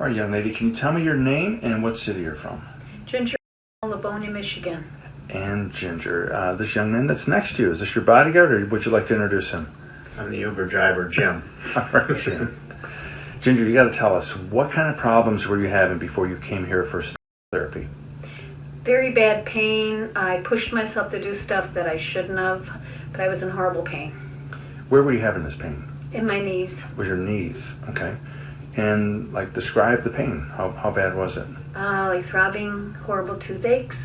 All right, young lady, can you tell me your name and what city you're from? Ginger, Livonia, Michigan. And Ginger, this young man that's next to you, is this your bodyguard, or would you like to introduce him? I'm the Uber driver, Jim. All right, Jim. Ginger, you got to tell us, what kind of problems were you having before you came here for therapy? Very bad pain. I pushed myself to do stuff that I shouldn't have, but I was in horrible pain. Where were you having this pain? In my knees. Was your knees, okay. And, like, describe the pain. How bad was it? Like throbbing, horrible toothaches.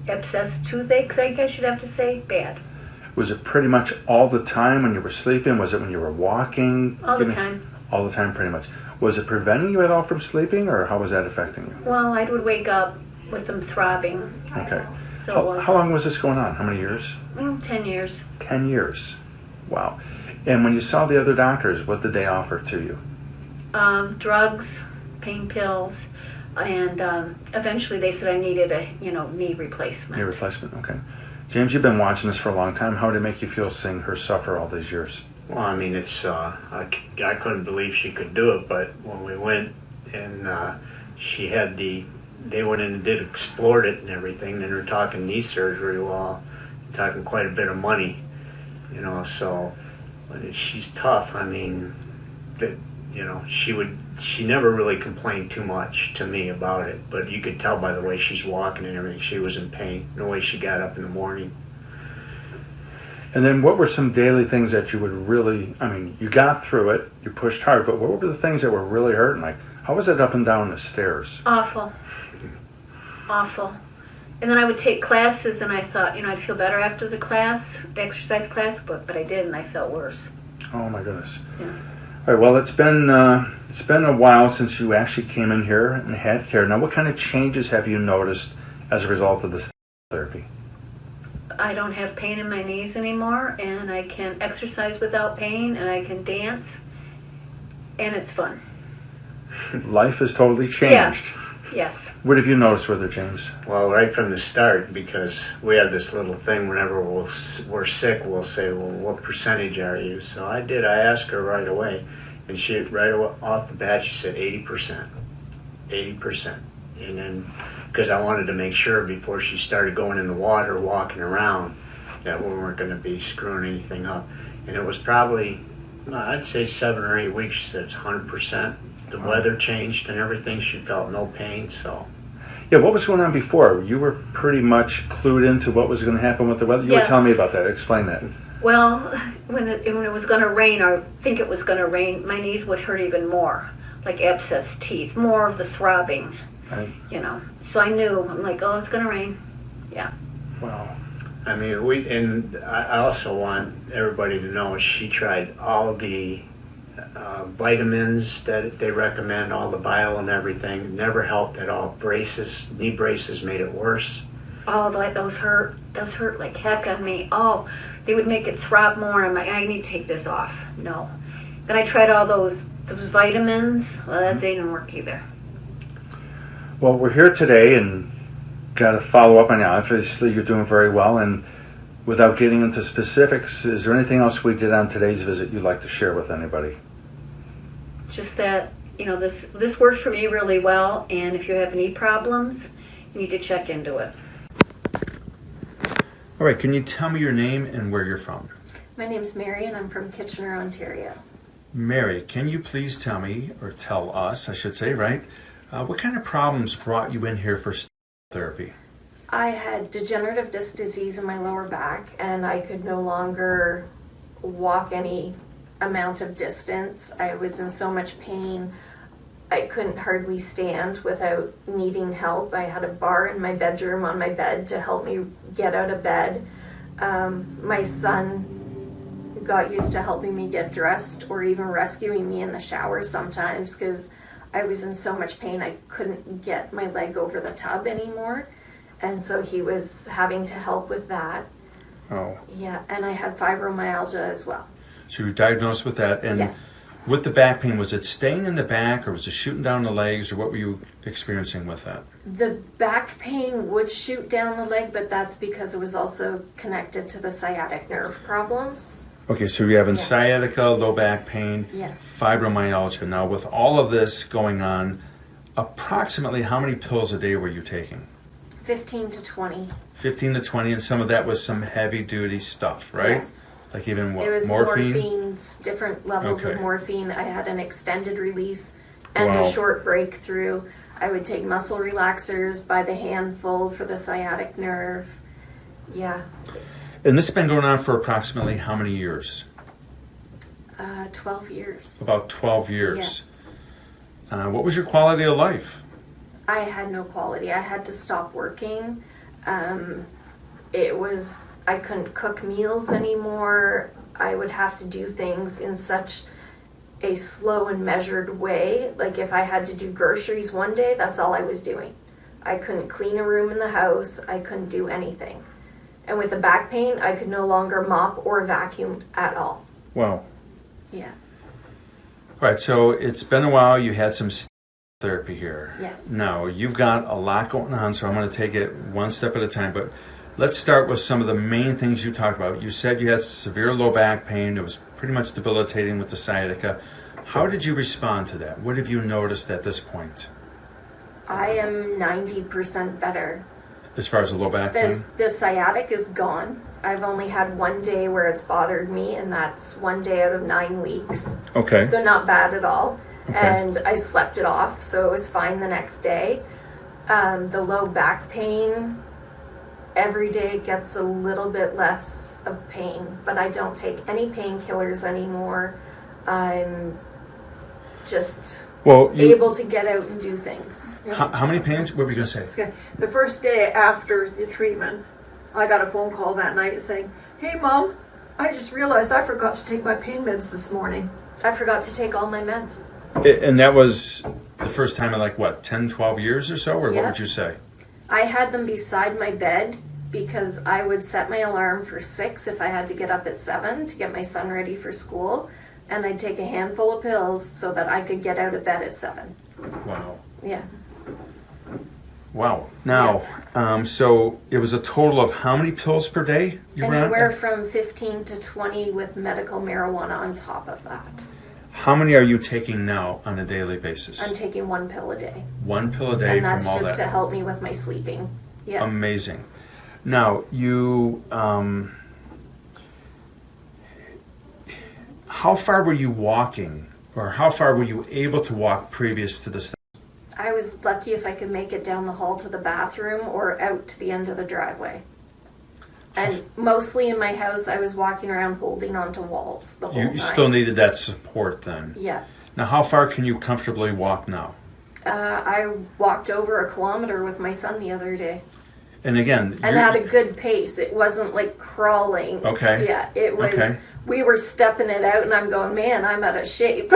Abscess toothaches, I guess you'd have to say. Bad. Was it pretty much all the time when you were sleeping? Was it when you were walking? All the time. All the time, pretty much. Was it preventing you at all from sleeping, or how was that affecting you? Well, I would wake up with them throbbing. Okay. So How long was this going on? How many years? 10 years. 10 years. Wow. And when you saw the other doctors, what did they offer to you? Drugs, pain pills, and eventually they said I needed a knee replacement. Knee replacement, okay. James, you've been watching this for a long time. How did it make you feel seeing her suffer all these years? Well, I mean, it's I couldn't believe she could do it, but when we went and she had they went in and explored it and everything, and they're talking knee surgery, well, talking quite a bit of money, so she's tough. I mean, she never really complained too much to me about it, but you could tell by the way she's walking and everything, she was in pain, the way she got up in the morning. And then what were some daily things that you would really, you got through it, you pushed hard, but what were the things that were really hurting? Like, how was it up and down the stairs? Awful. And then I would take classes, and I thought, I'd feel better after the class, the exercise class, but I didn't. I felt worse. Oh my goodness. Yeah. All right, well, it's been a while since you actually came in here and had care. Now, what kind of changes have you noticed as a result of this therapy? I don't have pain in my knees anymore, and I can exercise without pain, and I can dance, and it's fun. Life has totally changed. Yeah. Yes. What have you noticed with her, James? Well, right from the start, because we have this little thing whenever we're sick, we'll say, well, what percentage are you? So I asked her right away, and she, off the bat, she said 80%. 80%. And then, because I wanted to make sure before she started going in the water, walking around, that we weren't going to be screwing anything up. And it was probably, I'd say 7 or 8 weeks, she said it's 100%. The weather changed and everything. She felt no pain, so. Yeah, what was going on before? You were pretty much clued into what was going to happen with the weather. You were telling me about that. Explain that. Well, when it was going to rain, or think it was going to rain, my knees would hurt even more, like abscess teeth, more of the throbbing, Right. So I knew, I'm like, oh, it's going to rain. Yeah. Wow. I mean, I also want everybody to know she tried all the vitamins that they recommend, all the bile and everything. Never helped at all. Knee braces made it worse. Oh, those hurt like heck on me. Oh, they would make it throb more. I'm like, I need to take this off. No. Then I tried all those vitamins. Well, that didn't work either. Well, we're here today and got to follow up on you. Obviously, you're doing very well. And without getting into specifics, is there anything else we did on today's visit you'd like to share with anybody? Just that, this works for me really well. And if you have any problems, you need to check into it. All right, can you tell me your name and where you're from? My name's Mary, and I'm from Kitchener, Ontario. Mary, can you please tell me, or tell us, I should say, right, what kind of problems brought you in here for therapy? I had degenerative disc disease in my lower back, and I could no longer walk any amount of distance. I was in so much pain, I couldn't hardly stand without needing help. I had a bar in my bedroom on my bed to help me get out of bed. My son got used to helping me get dressed, or even rescuing me in the shower sometimes, because I was in so much pain I couldn't get my leg over the tub anymore. And so he was having to help with that. Oh. Yeah, and I had fibromyalgia as well. So you were diagnosed with that. And yes. With the back pain, was it staying in the back, or was it shooting down the legs, or what were you experiencing with that? The back pain would shoot down the leg, but that's because it was also connected to the sciatic nerve problems. Okay, so you're having sciatica, low back pain, yes, fibromyalgia. Now, with all of this going on, approximately how many pills a day were you taking? 15 to 20. 15 to 20, and some of that was some heavy duty stuff, right? Yes. Like even what? It was Morphine? morphines, different levels Okay. of morphine. I had an extended release and Wow. a short breakthrough. I would take muscle relaxers by the handful for the sciatic nerve. Yeah. And this has been going on for approximately how many years? 12 years. About 12 years. What was your quality of life? I had no quality. I had to stop working. I couldn't cook meals anymore. I would have to do things in such a slow and measured way. Like if I had to do groceries one day, that's all I was doing. I couldn't clean a room in the house. I couldn't do anything. And with the back pain, I could no longer mop or vacuum at all. Wow. Yeah. All right, so it's been a while. You had some therapy here. Yes. Now, you've got a lot going on, so I'm going to take it one step at a time. But let's start with some of the main things you talked about. You said you had severe low back pain. It was pretty much debilitating with the sciatica. How did you respond to that? What have you noticed at this point? I am 90% better. As far as the low back pain? The sciatic is gone. I've only had one day where it's bothered me, and that's one day out of 9 weeks. Okay. So not bad at all. Okay. And I slept it off, so it was fine the next day. The low back pain, every day gets a little bit less of pain, but I don't take any painkillers anymore. I'm just able to get out and do things. How many pains? What were you going to say? Okay. The first day after the treatment, I got a phone call that night saying, "Hey Mom, I just realized I forgot to take my pain meds this morning." I forgot to take all my meds. And that was the first time in like, what, 10, 12 years or so? Or what Yeah. would you say? I had them beside my bed because I would set my alarm for 6 if I had to get up at 7 to get my son ready for school. And I'd take a handful of pills so that I could get out of bed at 7. Wow. Yeah. Wow. Now, so it was a total of how many pills per day you were on? Anywhere from 15 to 20 with medical marijuana on top of that. How many are you taking now on a daily basis? I'm taking 1 pill a day. 1 pill a day And that's from all just that. to help me with my sleeping. Yeah. Amazing. Now, you, how far were you walking, or how far were you able to walk previous to this? I was lucky if I could make it down the hall to the bathroom or out to the end of the driveway. And mostly in my house, I was walking around holding onto walls the whole time. You still needed that support then. Yeah. Now, how far can you comfortably walk now? I walked over 1 kilometer with my son the other day. And again, And had a good pace. It wasn't like crawling. Okay. Yeah, it was, Okay. we were stepping it out and I'm going, man, I'm out of shape.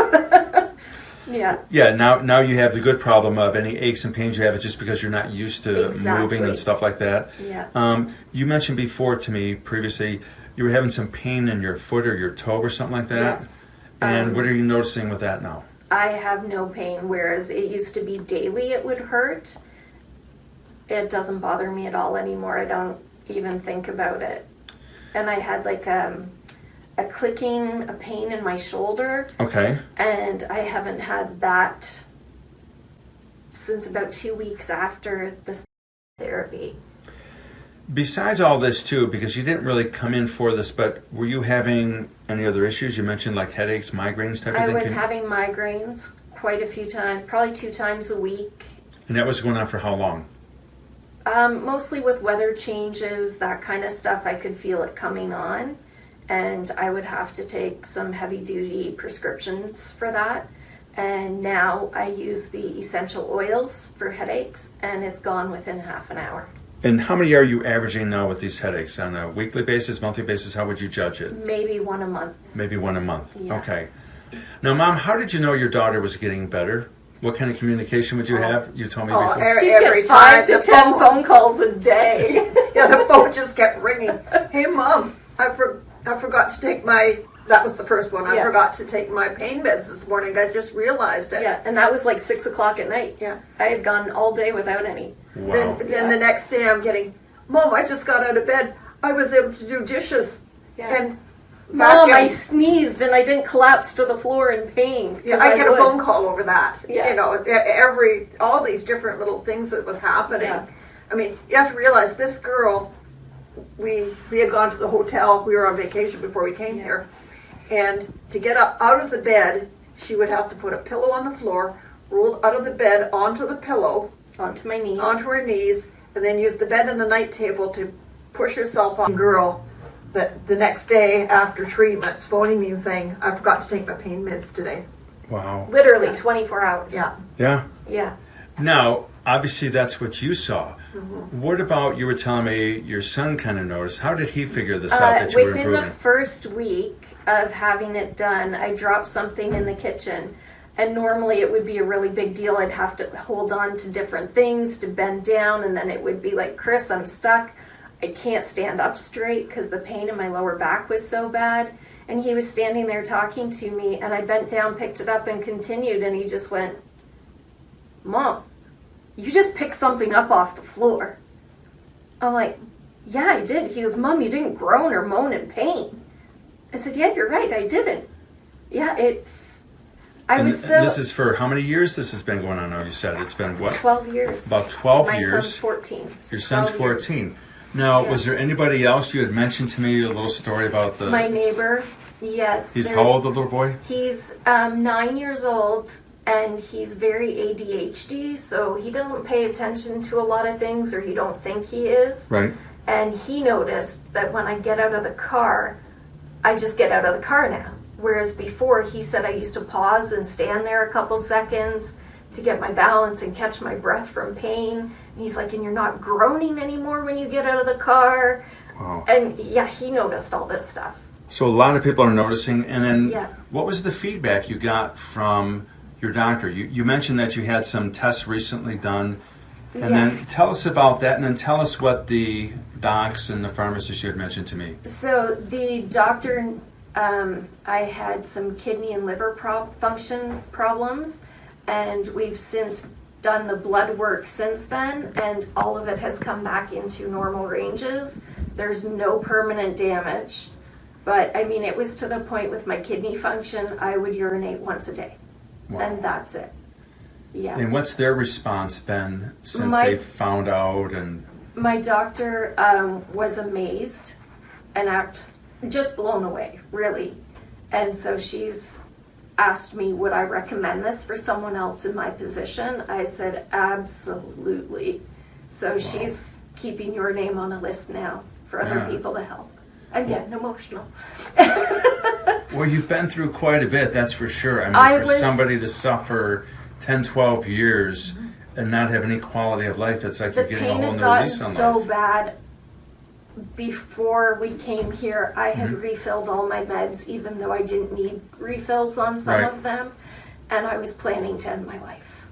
Yeah. Yeah, now you have the good problem of any aches and pains you have, it's just because you're not used to moving and stuff like that. Yeah. You mentioned before to me previously you were having some pain in your foot or your toe or something like that. Yes. And what are you noticing with that now? I have no pain, whereas it used to be daily it would hurt. It doesn't bother me at all anymore. I don't even think about it. And I had like a clicking, a pain in my shoulder. Okay. And I haven't had that since about 2 weeks after the therapy. Besides all this too, because you didn't really come in for this, but were you having any other issues? You mentioned like headaches, migraines type of I thing. was having migraines quite a few times, probably 2 times a week. And that was going on for how long? Mostly with weather changes, that kind of stuff, I could feel it coming on. And I would have to take some heavy duty prescriptions for that. And now I use the essential oils for headaches, and it's gone within half an hour. And how many are you averaging now with these headaches? On a weekly basis, monthly basis, how would you judge it? Maybe 1 a month. Maybe 1 a month. Yeah. Okay. Now, Mom, how did you know your daughter was getting better? What kind of communication would you have? You told me before. She Every get time 5 to the 10 phone calls a day. Yeah, the phone just kept ringing. "Hey Mom, I forgot to take my," that was the first one, "I Yeah. forgot to take my pain meds this morning. I just realized it." Yeah, and that was like 6 o'clock at night. Yeah. I had gone all day without any. Wow. Then the next day I'm getting, "Mom, I just got out of bed. I was able to do dishes." Yeah. And Mom, I vacuum. sneezed and I didn't collapse to the floor in pain. 'cause Yeah, I get a would. phone call over that. Yeah. You know, all these different little things that was happening. Yeah. I mean, you have to realize this girl, we had gone to the hotel. We were on vacation before we came Yeah. here. And to get up out of the bed, she would have to put a pillow on the floor, roll out of the bed onto the pillow, Onto my knees. onto her knees, and then use the bed and the night table to push herself up. Girl, that the next day after treatment, phoning me and saying, I forgot to take my pain meds today. Wow. Literally 24 hours. Yeah. Yeah. Yeah. Now, obviously, that's what you saw. What about, you were telling me your son kind of noticed. How did he figure this out that you were Within the improving? first week of having it done, I dropped something in the kitchen. And normally it would be a really big deal. I'd have to hold on to different things to bend down, and then it would be like, Chris, I'm stuck. I can't stand up straight because the pain in my lower back was so bad. And he was standing there talking to me, and I bent down, picked it up, and continued. And he just went, Mom, you just picked something up off the floor. I'm like, yeah, I did. He goes, Mom, you didn't groan or moan in pain. I said, yeah, you're right, I didn't. Yeah, And this is for how many years this has been going on now? You said it's been what? 12 years. About 12 My years. son's 14. Your son's 12 years. 14. Now, Yeah. was there anybody else you had mentioned to me a little story about the... My neighbor, yes. He's there's- how old, the little boy? He's 9 years old, and he's very ADHD, so he doesn't pay attention to a lot of things, or you don't think he is. Right. And he noticed that when I get out of the car, I just get out of the car now. Whereas before, he said I used to pause and stand there a couple seconds to get my balance and catch my breath from pain. And he's like, and you're not groaning anymore when you get out of the car. Wow. And yeah, he noticed all this stuff. So a lot of people are noticing. And then Yeah. what was the feedback you got from your doctor? You mentioned that you had some tests recently done. And then Yes. tell us about that, and then tell us what the docs and the pharmacist you had mentioned to me. So the doctor, I had some kidney and liver function problems, and we've since done the blood work since then, and all of it has come back into normal ranges. There's no permanent damage, but I mean, it was to the point with my kidney function, I would urinate once a day, Wow. and that's it. Yeah. And what's their response been since My- they found out? And My doctor was amazed and just blown away, really. And so she's asked me, would I recommend this for someone else in my position? I said, absolutely. So she's keeping your name on a list now for other Yeah. people to help. I'm getting emotional. well, you've been through quite a bit, that's for sure. I mean, I for was- somebody to suffer 10, 12 years and not have any quality of life, it's like The you're getting a pain whole had new gotten lease on so life. bad before we came here. I had Mm-hmm. refilled all my meds, even though I didn't need refills on some Right. of them, and I was planning to end my life.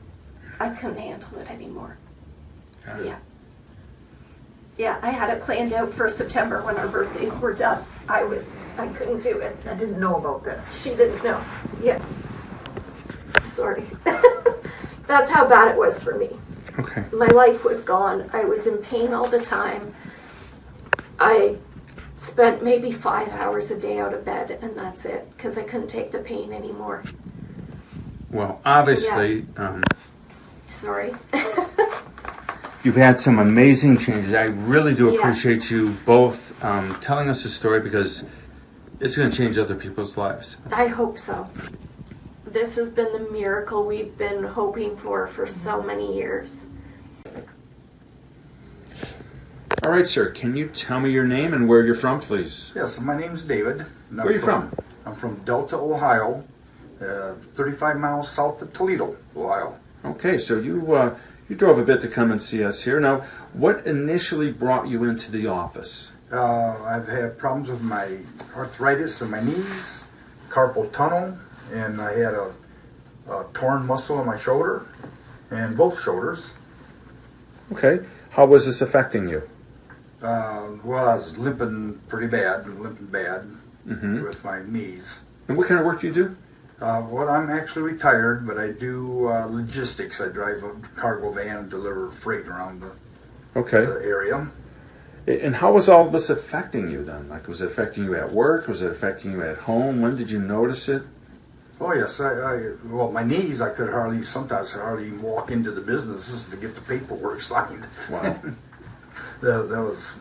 I couldn't handle it anymore. Yeah. Yeah, I had it planned out for September when our birthdays were done. I couldn't do it. I didn't know about this. She didn't know. Yeah. Sorry. That's how bad it was for me. Okay. My life was gone. I was in pain all the time. I spent maybe 5 hours a day out of bed, and that's it, because I couldn't take the pain anymore. Well, obviously, Sorry. you've had some amazing changes. I really do Yeah. appreciate you both telling us the story, because it's going to change other people's lives. I hope so. This has been the miracle we've been hoping for so many years. All right, sir. Can you tell me your name and where you're from, please? Yes, my name's David. And Where are you from? I'm from Delta, Ohio, 35 miles south of Toledo, Ohio. Okay, so you drove a bit to come and see us here. Now, what initially brought you into the office? I've had problems with my arthritis in my knees, carpal tunnel, and I had a torn muscle in my shoulder, and both shoulders. Okay. How was this affecting you? Well, I was limping bad Mm-hmm. with my knees. And what kind of work do you do? Well, I'm actually retired, but I do logistics. I drive a cargo van and deliver freight around the Okay. area. And how was all this affecting you then? Like, was it affecting you at work? Was it affecting you at home? When did you notice it? Oh yes, well, my knees, sometimes hardly even walk into the businesses to get the paperwork signed. Wow. that was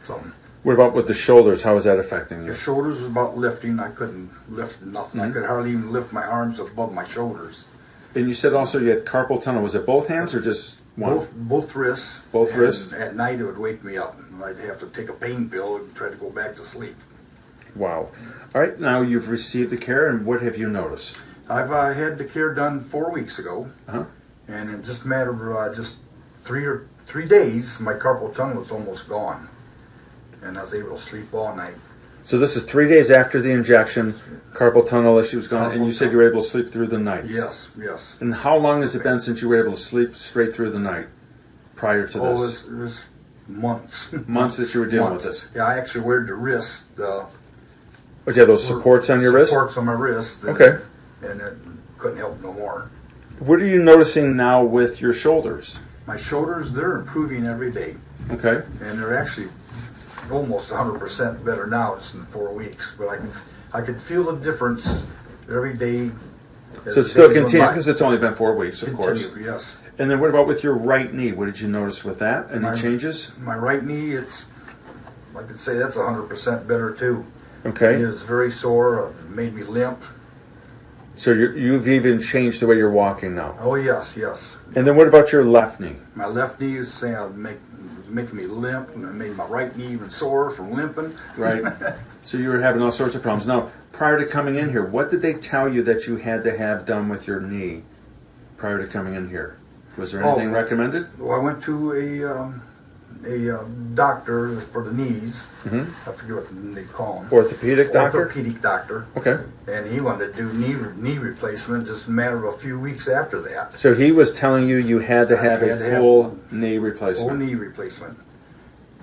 something. What about with the shoulders? How was that affecting you? The shoulders was about lifting. I couldn't lift nothing. I could hardly even lift my arms above my shoulders. And you said also you had carpal tunnel. Was it both hands or just one? Both wrists. Both wrists? At night it would wake me up. I'd have to take a pain pill and try to go back to sleep. Wow. All right, now you've received the care, and what have you noticed? I've had the care done 4 weeks ago, and in just a matter of just 3 days, my carpal tunnel was almost gone, and I was able to sleep all night. So this is 3 days after the injection, carpal tunnel issue was gone, and you said you were able to sleep through the night. Yes. And how long has it been since you were able to sleep straight through the night prior to this? It was months. Months that you were dealing with this. Yeah, I actually wear the wrist. Okay, those supports on your wrist? Supports on my wrist. Okay. And it couldn't help no more. What are you noticing now with your shoulders? My shoulders, they're improving every day. Okay. And they're actually almost 100% better now just in 4 weeks. But I could feel the difference every day. So it's still continuing because it's only been 4 weeks, of course. Yes. And then what about with your right knee? What did you notice with that? Any changes? My right knee, I could say that's 100% better too. Okay. It was very sore. It made me limp. So you've even changed the way you're walking now. Oh yes. And then what about your left knee? My left knee was making me limp, and it made my right knee even sore from limping. Right. So you were having all sorts of problems. Now, prior to coming in here, what did they tell you that you had to have done with your knee prior to coming in here? Was there anything recommended? Well, I went to a doctor for the knees. I forget what they call him. Orthopedic doctor? Orthopedic doctor. Okay. And he wanted to do knee replacement just a matter of a few weeks after that. So he was telling you had to have a full knee replacement. Full knee replacement.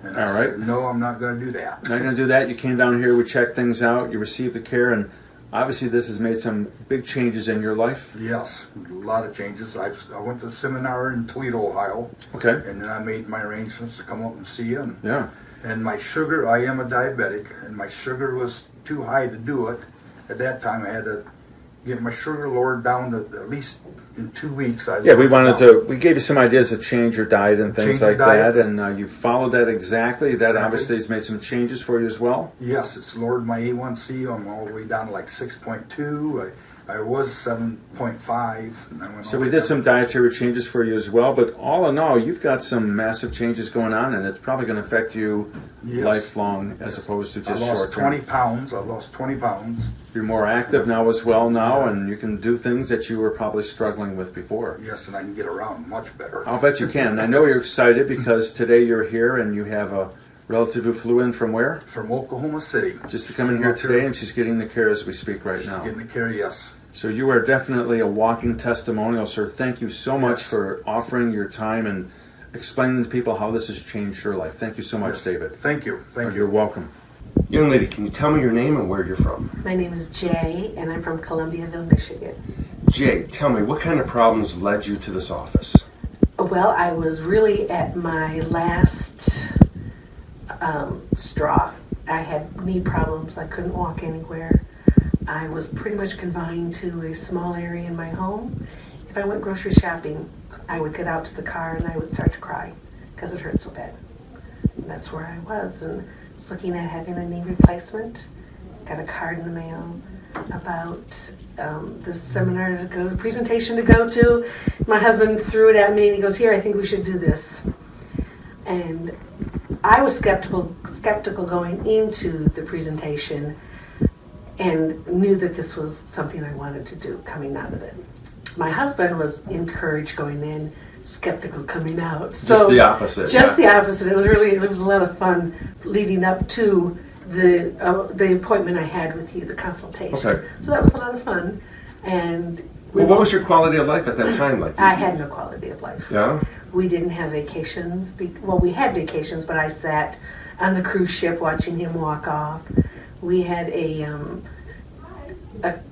And I All said, right. no, I'm not going to do that. Not going to do that. You came down here, we checked things out, you received the care, and obviously this has made some big changes in your life. Yes, a lot of changes. I went to a seminar in Toledo, Ohio. Okay. And then I made my arrangements to come up and see you. Yeah. And my sugar, I am a diabetic, and my sugar was too high to do it. At that time, I had to get my sugar lowered down to at least in 2 weeks. We gave you some ideas to change your diet and things like that, and you followed that exactly. That obviously has made some changes for you as well. Yes, it's lowered my A1C. I'm all the way down to like 6.2. I was 7.5. So we did some dietary changes for you as well, but all in all, you've got some massive changes going on, and it's probably going to affect you lifelong as opposed to just short term. I lost 20 pounds. You're more active now as well and you can do things that you were probably struggling with before. Yes, and I can get around much better. I'll bet you can. I know you're excited because today you're here and you have a relative who flew in from where? From Oklahoma City. Just to come in here today, and she's getting the care as we speak right now. She's getting the care, yes. So you are definitely a walking testimonial, sir. Thank you so much for offering your time and explaining to people how this has changed your life. Thank you so much, David. Thank you. You're welcome. Young lady, can you tell me your name and where you're from? My name is Jay, and I'm from Columbiaville, Michigan. Jay, tell me, what kind of problems led you to this office? Well, I was really at my last straw. I had knee problems. I couldn't walk anywhere. I was pretty much confined to a small area in my home. If I went grocery shopping, I would get out to the car and I would start to cry because it hurt so bad. And that's where I was, and was looking at having a knee replacement. Got a card in the mail about this seminar to go, presentation to go to. My husband threw it at me and he goes, "Here, I think we should do this." And I was skeptical going into the presentation, and knew that this was something I wanted to do coming out of it. My husband was encouraged going in, skeptical coming out. So just the opposite. Just the opposite. It was a lot of fun leading up to the appointment I had with you, the consultation. Okay. So that was a lot of fun. And what was your quality of life at that time like? I had no quality of life. Yeah? We didn't have vacations. We had vacations, but I sat on the cruise ship watching him walk off. We had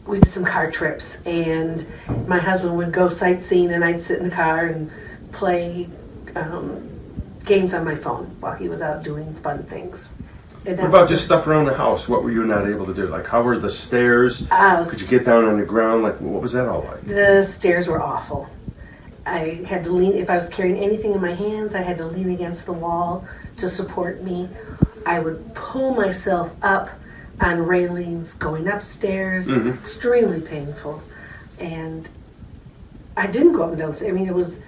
we did some car trips, and my husband would go sightseeing, and I'd sit in the car and play games on my phone while he was out doing fun things. And What about just stuff around the house? What were you not able to do? Like, how were the stairs? Could you get down on the ground? Like, what was that all like? The stairs were awful. I had to lean, if I was carrying anything in my hands, I had to lean against the wall to support me. I would pull myself up on railings going upstairs, extremely painful. And I didn't go up and down the stairs. I mean,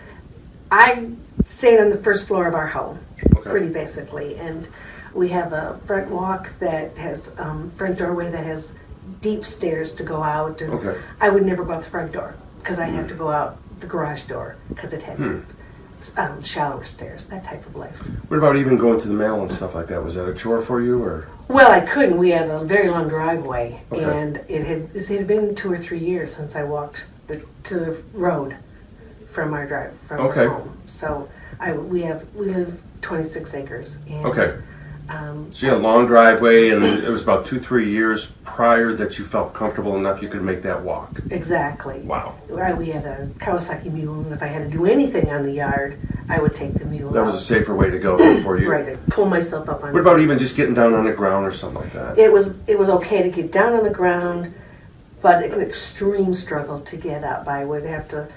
I stayed on the first floor of our home, pretty basically. And we have a front walk that has, front doorway that has deep stairs to go out. And I would never go out the front door because I had to go out the garage door because it had shallower stairs, that type of life. What about even going to the mail and stuff like that? Was that a chore for you, or? Well, I couldn't. We had a very long driveway, and it had been 2 or 3 years since I walked to the road from our our home. So we live 26 acres. And, so you had a long driveway, and it was about 2-3 years prior that you felt comfortable enough you could make that walk. Exactly. Wow. We had a Kawasaki mule, and if I had to do anything on the yard, I would take the mule. That was a safer way to go for you. Right, to pull myself up on. What about even just getting down on the ground or something like that? It was okay to get down on the ground, but an extreme struggle to get up. I would have to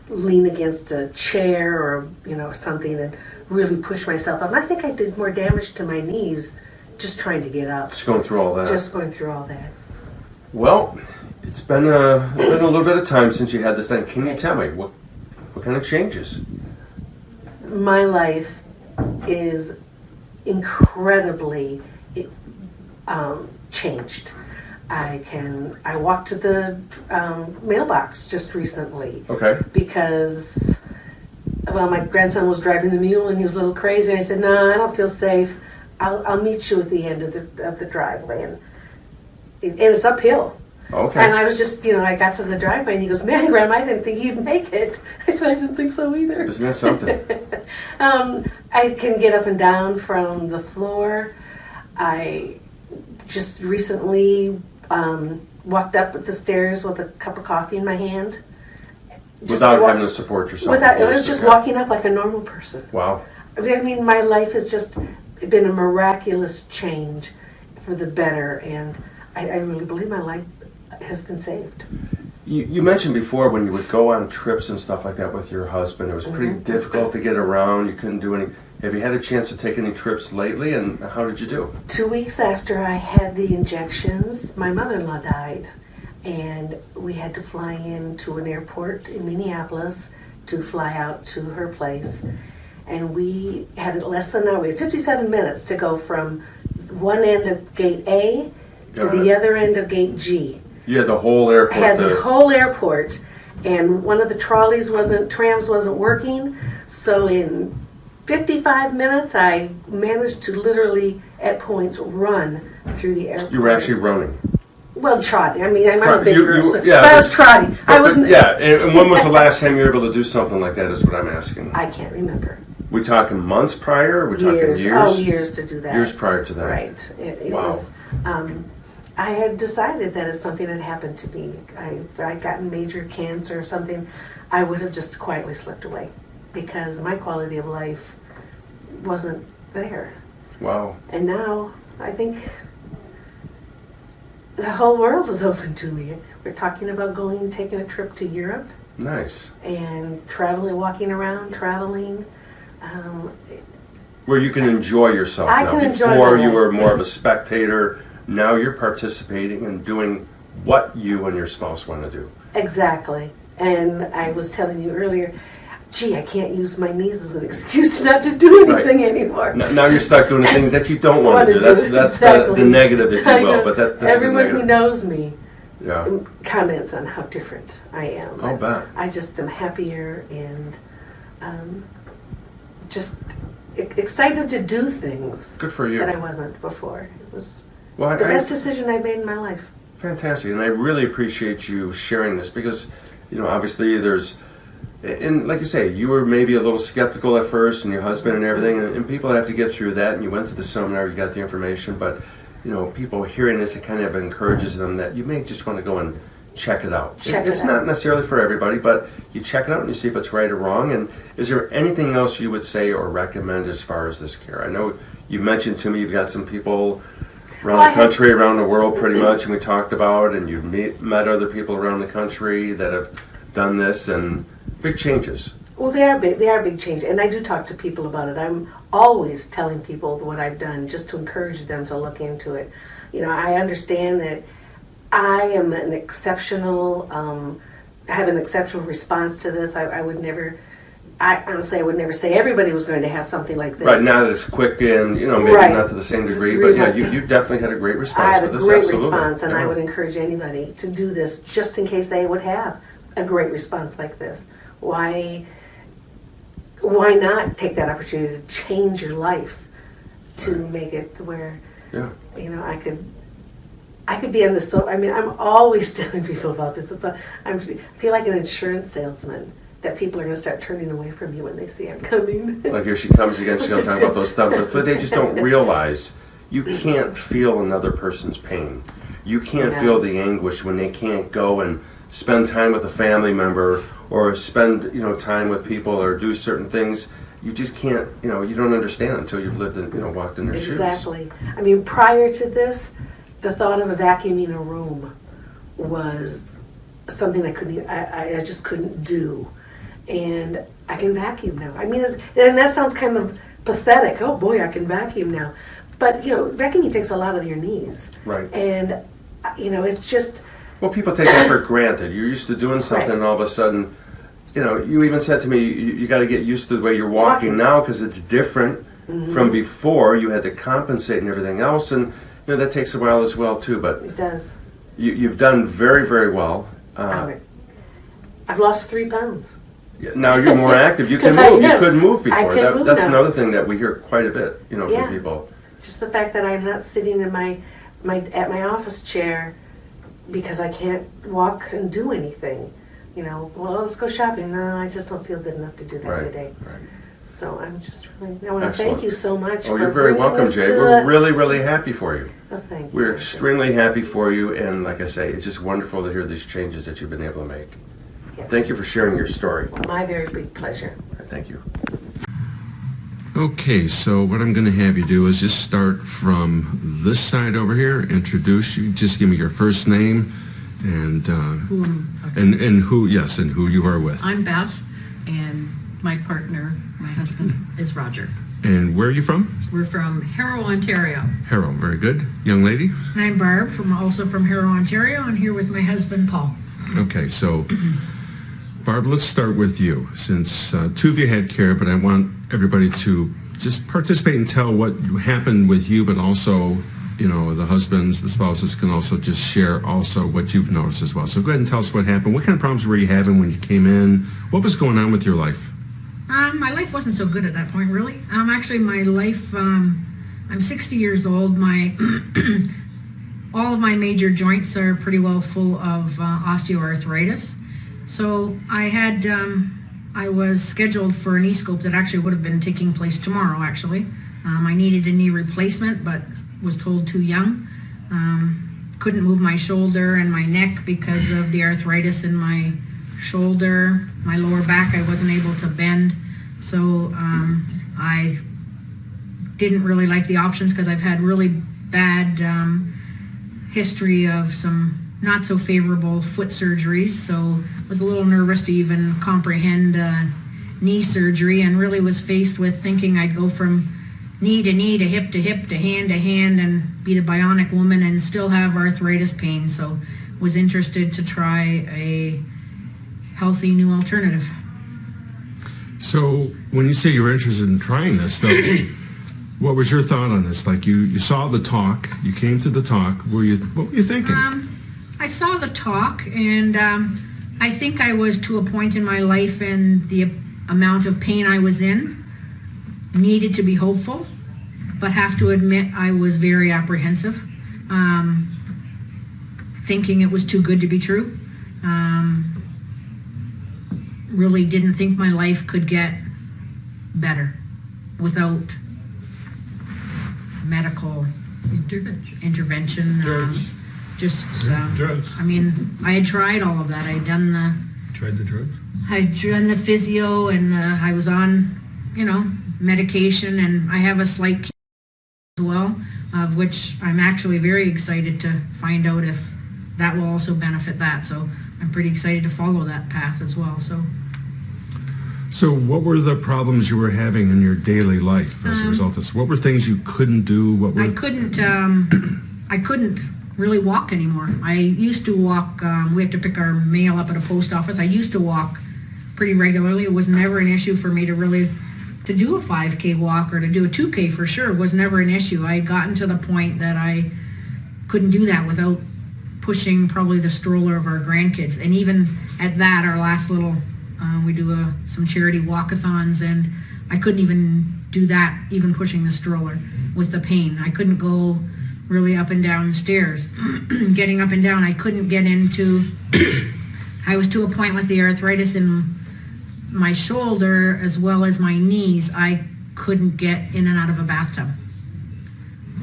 lean against a chair or something and really push myself up. And I think I did more damage to my knees just trying to get up. Just going through all that. Just going through all that. Well, it's been a little bit of time since you had this thing. Can you tell me what kind of changes? My life is incredibly changed. I walked to the mailbox just recently. Because, well, my grandson was driving the mule and he was a little crazy. And I said, "No, I don't feel safe. I'll meet you at the end of the driveway." And it's uphill. And I was just, I got to the driveway and he goes, "Man, Grandma, I didn't think you'd make it." I said, "I didn't think so either." Isn't that something? I can get up and down from the floor. I just recently walked up the stairs with a cup of coffee in my hand. Without having to support yourself? I was just walking up like a normal person. Wow. I mean, my life has just been a miraculous change for the better, and I really believe my life has been saved. You mentioned before when you would go on trips and stuff like that with your husband, it was pretty difficult to get around. You couldn't do any. Have you had a chance to take any trips lately, and how did you do? 2 weeks after I had the injections, my mother-in-law died, and we had to fly into an airport in Minneapolis to fly out to her place. And we had less than an hour. We had 57 minutes to go from one end of gate A to the other end of gate G. You had the whole airport. I had the whole airport, and one of the trams wasn't working, so in 55 minutes I managed to literally, at points, run through the airport. You were actually running? Well, trotting. I mean, I'm not a big girl, but yeah, I was trotting. And when was the last time you were able to do something like that is what I'm asking. I can't remember. We talking months prior? Or we talking years? Oh, years to do that. Years prior to that. Right. It was. I had decided that if something had happened to me, if I'd gotten major cancer or something, I would have just quietly slipped away because my quality of life wasn't there. Wow. And now I think the whole world is open to me. We're talking about taking a trip to Europe. Nice. And walking around, traveling. Where you can enjoy yourself now. Can enjoy Before you were more of a spectator, now you're participating and doing what you and your spouse want to do. Exactly. And I was telling you earlier, I can't use my knees as an excuse not to do anything anymore. Now you're stuck doing the things that you don't want to do. That's exactly. the negative, if you will. But that's everyone who knows me Yeah. comments on how different I am. I'll bet. I just am happier and just excited to do things. Good for you. That I wasn't before. It was the Well, best decision I made in my life. Fantastic, and I really appreciate you sharing this because, you know, obviously there's, and like you say, you were maybe a little skeptical at first, and your husband and everything, and people have to get through that. And you went to the seminar, you got the information, but you know, people hearing this, it kind of encourages them that you may just want to go and check it out. Check It's it not out. necessarily for everybody, but you check it out and you see if it's right or wrong. And is there anything else you would say or recommend as far as this care? I know you mentioned to me you've got some people around Well, the country, around the world pretty much, and we talked about, and you've met other people around the country that have done this, and big changes. Well, they are big. They are big change, and I do talk to people about it. I'm always telling people what I've done, just to encourage them to look into it. You know, I understand that I am an exceptional. I have an exceptional response to this. I would never. I honestly, I would never say everybody was going to have something like this. Right, now that it's quick and, maybe Right. not to the same degree, but yeah, you definitely had a great I response had a with this, great absolutely. response, and Yeah. I would encourage anybody to do this just in case they would have a great response like this. Why not take that opportunity to change your life to make it where Yeah. I could be on the I'm always telling people about this. I feel like an insurance salesman that people are going to start turning away from you when they see I'm coming. Like here she comes again, she's going to talk about those thumbs up, but they just don't realize you can't feel another person's pain. You can't Yeah. feel the anguish when they can't go and spend time with a family member or spend, time with people or do certain things. You just can't, you don't understand until you've lived and, walked in their shoes. Exactly. I mean, prior to this, the thought of vacuuming a room was something I just couldn't do. And I can vacuum now. I mean, and that sounds kind of pathetic. Oh boy, I can vacuum now. But, vacuuming takes a lot of your knees. Right. And, it's just, Well, people take that for granted. You're used to doing something, Right. and all of a sudden, you even said to me, you got to get used to the way you're walking now because it's different from before. You had to compensate and everything else, and that takes a while as well too. But it does. you've done very, very well. I've lost 3 pounds. Now you're more active. You can 'Cause I move. You am. couldn't move I before. can move That's now. another thing that we hear quite a bit, Yeah. from people. Just the fact that I'm not sitting in my office chair because I can't walk and do anything. Well, let's go shopping. No, I just don't feel good enough to do that Right. today. Right. So I want to Excellent. thank you so much. Oh, for you're very bringing welcome, this Jay. to We're the- really, really happy for you. Oh, thank you. We're extremely happy for you, and like I say, it's just wonderful to hear these changes that you've been able to make. Yes. Thank you for sharing your story. My very big pleasure. Thank you. Okay, so what I'm going to have you do is just start from this side over here, introduce you, just give me your first name and and who you are with. I'm Beth, and my partner, my husband, is Roger. And where are you from? We're from Harrow, Ontario. Harrow, very good. Young lady? And I'm Barb, also from Harrow, Ontario, and here with my husband, Paul. Okay, so Barb, let's start with you. Since 2 of you had care, but I want everybody to just participate and tell what happened with you, but also, the husbands, the spouses can also just share also what you've noticed as well. So go ahead and tell us what happened. What kind of problems were you having when you came in? What was going on with your life? My life wasn't so good at that point, really. Actually, my life, I'm 60 years old. All of my major joints are pretty well full of osteoarthritis. So I was scheduled for a knee scope that actually would have been taking place tomorrow, actually. I needed a knee replacement, but was told too young. Couldn't move my shoulder and my neck because of the arthritis in my shoulder. My lower back, I wasn't able to bend. So I didn't really like the options because I've had really bad history of some not so favorable foot surgeries. So was a little nervous to even comprehend knee surgery, and really was faced with thinking I'd go from knee to knee to hip to hip to hand, and be the bionic woman and still have arthritis pain. So was interested to try a healthy new alternative. So when you say you were interested in trying this, though, what was your thought on this? Like you saw the talk, you came to the talk. What were you thinking? I saw the talk, and I think I was to a point in my life, and the amount of pain I was in needed to be hopeful, but have to admit I was very apprehensive, thinking it was too good to be true. Really didn't think my life could get better without medical intervention. just, Drugs. I mean, I had tried all of that. I'd done Tried the drugs? the physio, and I was on, medication, and I have a slight as well, of which I'm actually very excited to find out if that will also benefit that. So I'm pretty excited to follow that path as well. So what were the problems you were having in your daily life as a result of this? What were things you couldn't do? What were I couldn't really walk anymore. I used to walk, we had to pick our mail up at a post office. I used to walk pretty regularly. It was never an issue for me to do a 5K walk or to do a 2K for sure. It was never an issue. I had gotten to the point that I couldn't do that without pushing probably the stroller of our grandkids. And even at that, our last little, we do some charity walkathons, and I couldn't even do that, even pushing the stroller with the pain. I couldn't go really up and down stairs. Getting up and down, I couldn't get into, I was to a point with the arthritis in my shoulder as well as my knees, I couldn't get in and out of a bathtub.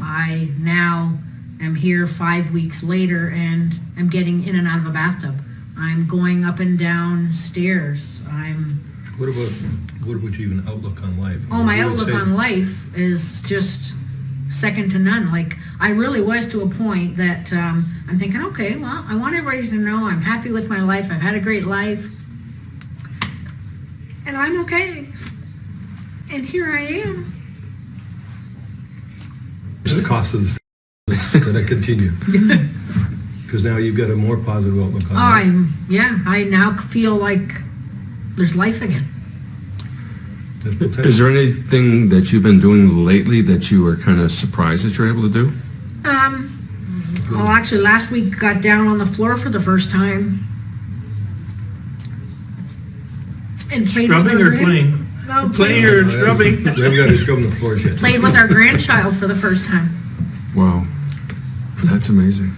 I now am here 5 weeks later and I'm getting in and out of a bathtub. I'm going up and down stairs. What about you even outlook on life? Oh, my outlook on life is just second to none. Like, I really was to a point that I'm thinking, okay, well, I want everybody to know I'm happy with my life. I've had a great life. And I'm okay. And here I am. It's the cost of the it's going to continue. Because now you've got a more positive outlook on life. I now feel like there's life again. Is there anything that you've been doing lately that you were kind of surprised that you're able to do? Well, actually, last week got down on the floor for the first time. And played Scrubbing with or playing? No, Playing or scrubbing? We haven't got to scrub the floors yet. Played with our grandchild for the first time. Wow, that's amazing.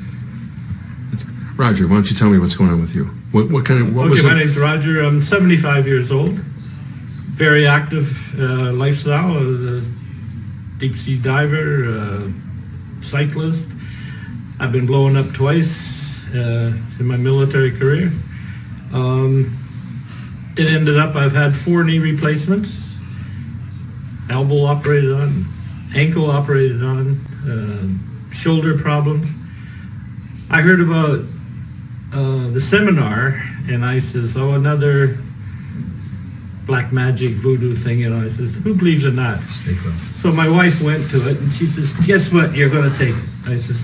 Roger, why don't you tell me what's going on with you? What was My it? name's Roger. I'm 75 years old. Very active lifestyle. I was a deep sea diver, cyclist. I've been blown up twice in my military career. It ended up I've had 4 knee replacements, elbow operated on, ankle operated on, shoulder problems. I heard about the seminar, and I says, oh, another black magic voodoo thing, I says, who believes in that? So my wife went to it, and she says, guess what, you're going to take it. I says,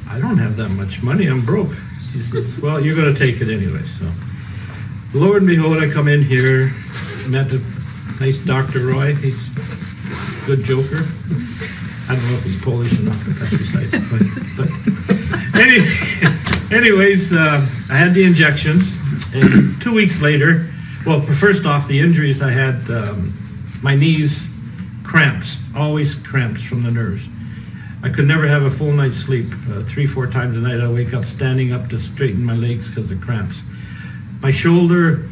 I don't have that much money, I'm broke. She says, well, you're going to take it anyway. So lo and behold, I come in here, met the nice Dr. Roy. He's a good joker. I don't know if he's Polish or not, but that's beside the point. But anyways, I had the injections, and 2 weeks later, well, first off, the injuries I had, my knees, cramps, always cramps from the nerves. I could never have a full night's sleep. 3-4 times a night I wake up standing up to straighten my legs because of cramps. My shoulder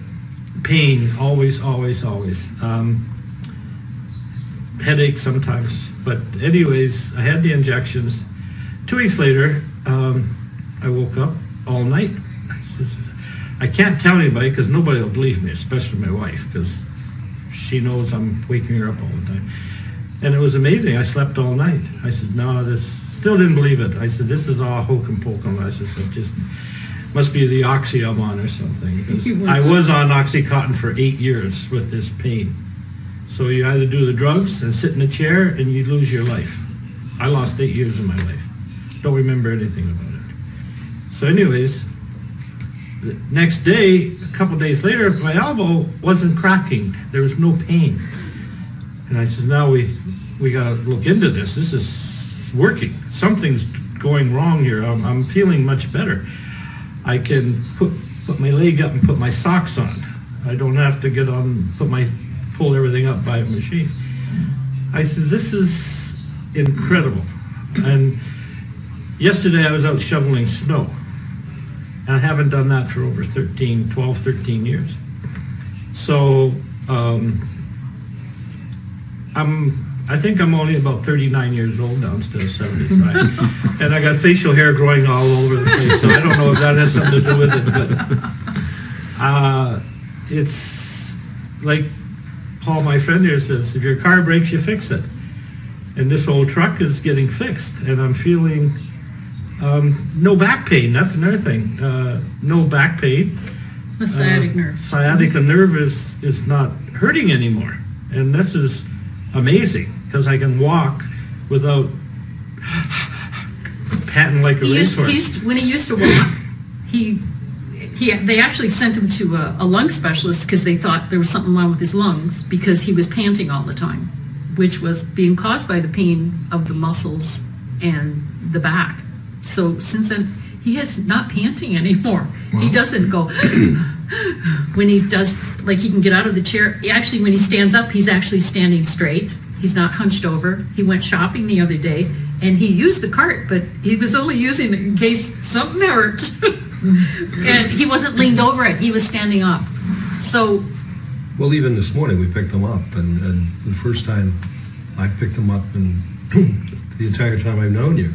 pain, always. Headache sometimes. But anyways, I had the injections. 2 weeks later, I woke up all night. I can't tell anybody because nobody will believe me, especially my wife, because she knows I'm waking her up all the time. And it was amazing. I slept all night. I said, no, still didn't believe it. I said, this is all hokum pokum. I said, it just must be the Oxy I'm on or something. Because I was on Oxycontin for 8 years with this pain. So you either do the drugs and sit in a chair and you lose your life. I lost 8 years of my life. Don't remember anything about it. So anyways, the next day, a couple days later, my elbow wasn't cracking. There was no pain. And I said, now we got to look into this. This is working. Something's going wrong here. I'm feeling much better. I can put my leg up and put my socks on. I don't have to pull everything up by a machine. I said, this is incredible. And yesterday I was out shoveling snow. And I haven't done that for over 12, 13 years. So I'm I think I'm only about 39 years old now instead of 75. And I got facial hair growing all over the place, so I don't know if that has something to do with it, but it's like Paul, my friend here, says, if your car breaks, you fix it. And this old truck is getting fixed, and I'm feeling no back pain. That's another thing. No back pain. The sciatic nerve. Sciatica nerve is not hurting anymore. And this is amazing, because I can walk without panting like a racehorse. When he used to walk, they actually sent him to a lung specialist because they thought there was something wrong with his lungs because he was panting all the time, which was being caused by the pain of the muscles and the back. So since then, he is not panting anymore. Wow. He doesn't go when he does, like he can get out of the chair. Actually, when he stands up, he's actually standing straight. He's not hunched over. He went shopping the other day and he used the cart, but he was only using it in case something hurt. And he wasn't leaned over it. He was standing up. So. Well, even this morning we picked him up, and the first time I picked him up, and the entire time I've known you,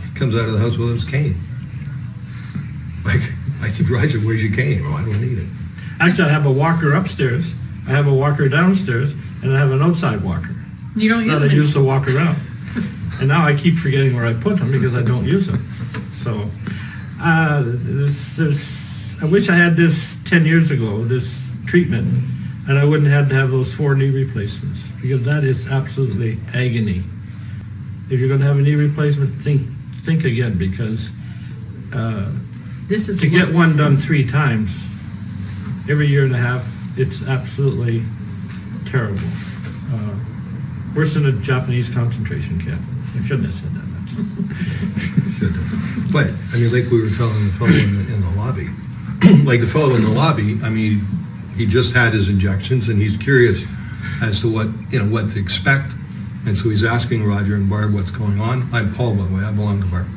he comes out of the house with his cane. Like, I said, Roger, where's your cane? Oh, I don't need it. Actually, I have a walker upstairs, I have a walker downstairs, and I have an outside walker. You don't use that I used to walk around. And now I keep forgetting where I put them because I don't use them. So, I wish I had this 10 years ago, this treatment, and I wouldn't have to have those 4 knee replacements, because that is absolutely agony. If you're going to have a knee replacement, think again, because to get one done 3 times every year and a half, it's absolutely terrible. Worse than a Japanese concentration camp. I shouldn't have said that. But, I mean, like we were telling the fellow in the lobby, like the fellow in the lobby, I mean, he just had his injections and he's curious as to what to expect. And so he's asking Roger and Barb what's going on. I'm Paul, by the way, I belong to Barb.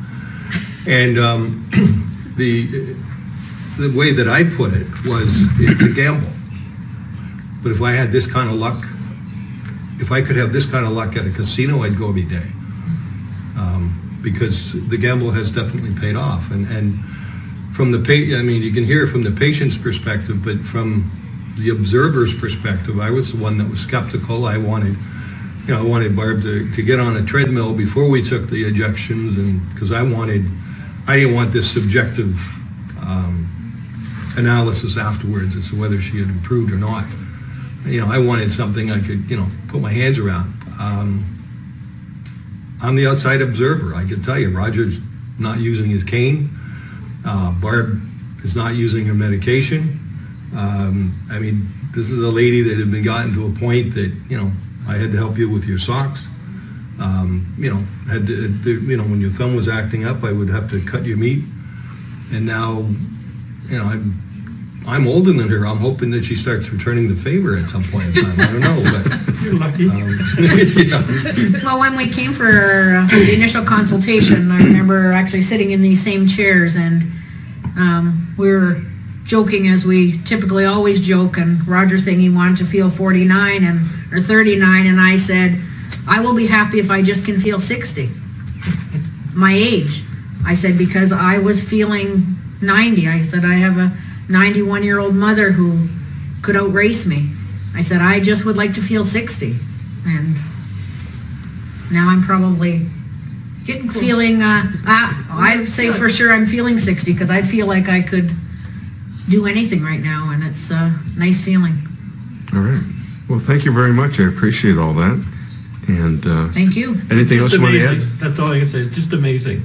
And the way that I put it was, it's a gamble. But if I had this kind of luck, if I could have this kind of luck at a casino, I'd go every day. Because the gamble has definitely paid off. And from the I mean, you can hear it from the patient's perspective, but from the observer's perspective, I was the one that was skeptical. I wanted Barb to get on a treadmill before we took the injections, and because I didn't want this subjective analysis afterwards as to whether she had improved or not. I wanted something I could, put my hands around. I'm the outside observer. I can tell you, Roger's not using his cane. Barb is not using her medication. I mean, this is a lady that had been gotten to a point that, I had to help you with your socks. When your thumb was acting up, I would have to cut your meat. And now, I'm older than her. I'm hoping that she starts returning the favor at some point in time. I don't know, but you're lucky. Well, when we came for the initial consultation, I remember actually sitting in these same chairs, and we were joking, as we typically always joke, and Roger saying he wanted to feel 49 or 39, and I said, I will be happy if I just can feel 60, my age. I said, because I was feeling 90. I said, I have a 91-year-old mother who could outrace me. I said, I just would like to feel 60. And now I'm probably getting close. Feeling, I say for sure I'm feeling 60, because I feel like I could do anything right now, and it's a nice feeling. All right. Well, thank you very much. I appreciate all that. And thank you. Anything else you want to add? That's all I can say. Just amazing.